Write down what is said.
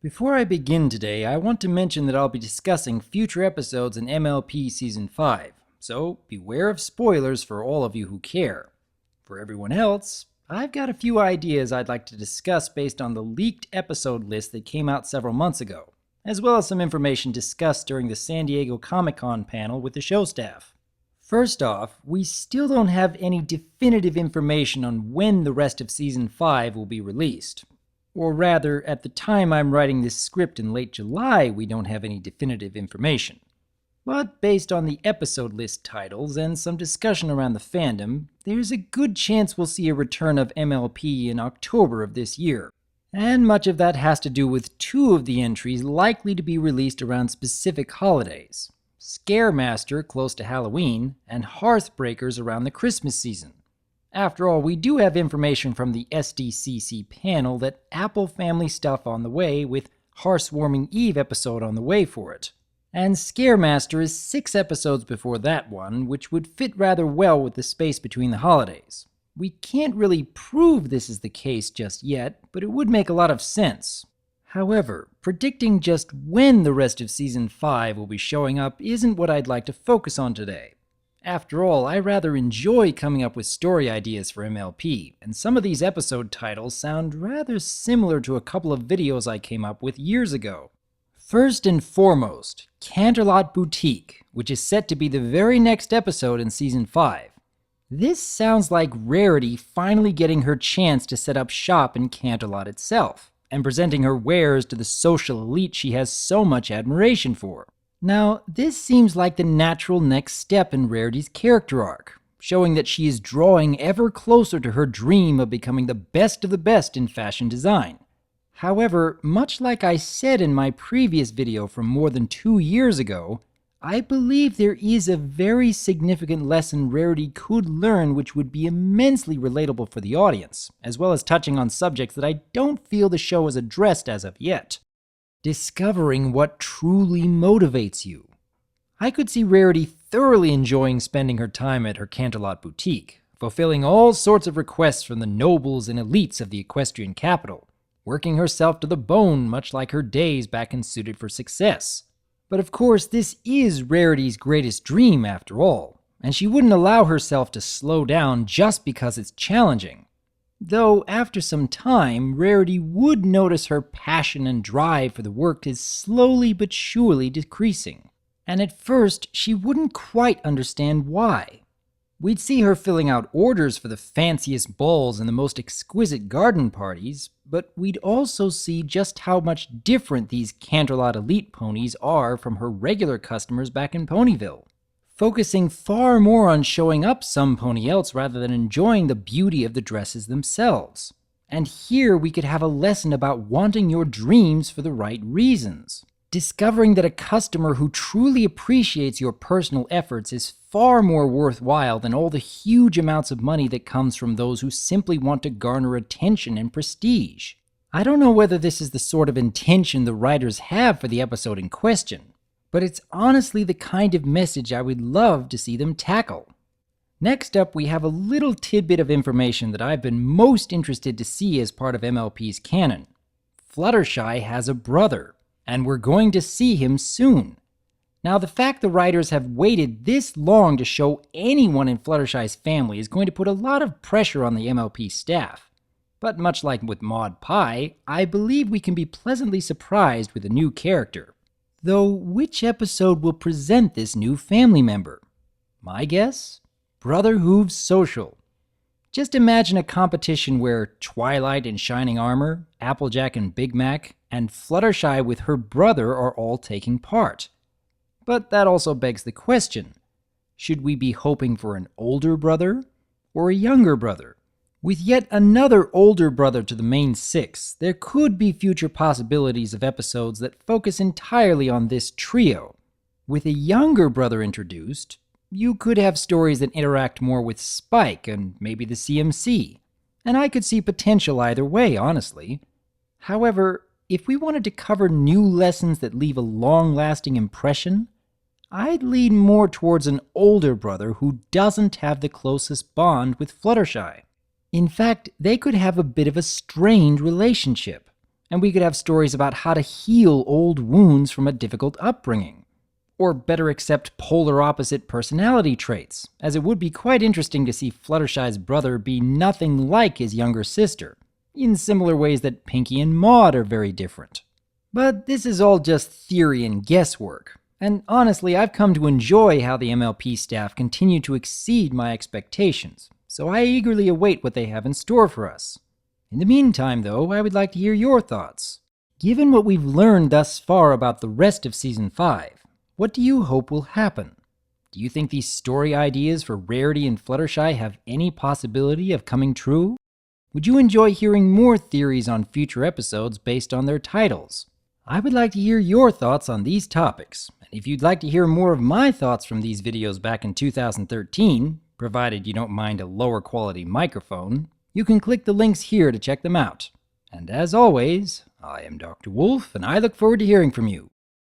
Before I begin today, I want to mention that I'll be discussing future episodes in MLP Season 5, so beware of spoilers for all of you who care. For everyone else, I've got a few ideas I'd like to discuss based on the leaked episode list that came out several months ago, as well as some information discussed during the San Diego Comic-Con panel with the show staff. First off, we still don't have any definitive information on when the rest of Season 5 will be released. Or rather, at the time I'm writing this script in late July, we don't have any definitive information. But based on the episode list titles and some discussion around the fandom, there's a good chance we'll see a return of MLP in October of this year. And much of that has to do with two of the entries likely to be released around specific holidays: Scaremaster close to Halloween, and Hearthbreakers around the Christmas season. After all, we do have information from the SDCC panel that Apple family stuff on the way, with Hearthwarming Eve episode on the way for it. And Scaremaster is 6 episodes before that one, which would fit rather well with the space between the holidays. We can't really prove this is the case just yet, but it would make a lot of sense. However, predicting just when the rest of Season 5 will be showing up isn't what I'd like to focus on today. After all, I rather enjoy coming up with story ideas for MLP, and some of these episode titles sound rather similar to a couple of videos I came up with years ago. First and foremost, Canterlot Boutique, which is set to be the very next episode in Season 5. This sounds like Rarity finally getting her chance to set up shop in Canterlot itself, and presenting her wares to the social elite she has so much admiration for. Now, this seems like the natural next step in Rarity's character arc, showing that she is drawing ever closer to her dream of becoming the best of the best in fashion design. However, much like I said in my previous video from more than 2 years ago, I believe there is a very significant lesson Rarity could learn which would be immensely relatable for the audience, as well as touching on subjects that I don't feel the show has addressed as of yet. Discovering what truly motivates you. I could see Rarity thoroughly enjoying spending her time at her Canterlot Boutique, fulfilling all sorts of requests from the nobles and elites of the equestrian capital, working herself to the bone much like her days back in Suited for Success. But of course, this is Rarity's greatest dream after all, and she wouldn't allow herself to slow down just because it's challenging. Though after some time, Rarity would notice her passion and drive for the work is slowly but surely decreasing. And at first, she wouldn't quite understand why. We'd see her filling out orders for the fanciest balls and the most exquisite garden parties, but we'd also see just how much different these Canterlot elite ponies are from her regular customers back in Ponyville, focusing far more on showing up some pony else rather than enjoying the beauty of the dresses themselves. And here we could have a lesson about wanting your dreams for the right reasons. Discovering that a customer who truly appreciates your personal efforts is far more worthwhile than all the huge amounts of money that comes from those who simply want to garner attention and prestige. I don't know whether this is the sort of intention the writers have for the episode in question, but it's honestly the kind of message I would love to see them tackle. Next up, we have a little tidbit of information that I've been most interested to see as part of MLP's canon. Fluttershy has a brother, and we're going to see him soon. Now, the fact the writers have waited this long to show anyone in Fluttershy's family is going to put a lot of pressure on the MLP staff. But much like with Maud Pie, I believe we can be pleasantly surprised with a new character. Though, which episode will present this new family member? My guess? Brother Hooves Social. Just imagine a competition where Twilight in shining armor, Applejack and Big Mac, and Fluttershy with her brother are all taking part. But that also begs the question, should we be hoping for an older brother or a younger brother? With yet another older brother to the main 6, there could be future possibilities of episodes that focus entirely on this trio. With a younger brother introduced, you could have stories that interact more with Spike and maybe the CMC, and I could see potential either way, honestly. However, if we wanted to cover new lessons that leave a long-lasting impression, I'd lean more towards an older brother who doesn't have the closest bond with Fluttershy. In fact, they could have a bit of a strained relationship, And we could have stories about how to heal old wounds from a difficult upbringing. Or better accept polar opposite personality traits, as it would be quite interesting to see Fluttershy's brother be nothing like his younger sister, in similar ways that Pinkie and Maud are very different. But this is all just theory and guesswork, and honestly I've come to enjoy how the MLP staff continue to exceed my expectations, so I eagerly await what they have in store for us. In the meantime though, I would like to hear your thoughts. Given what we've learned thus far about the rest of Season 5, what do you hope will happen? Do you think these story ideas for Rarity and Fluttershy have any possibility of coming true? Would you enjoy hearing more theories on future episodes based on their titles? I would like to hear your thoughts on these topics, and if you'd like to hear more of my thoughts from these videos back in 2013, provided you don't mind a lower quality microphone, you can click the links here to check them out. And as always, I am Dr. Wolf, and I look forward to hearing from you.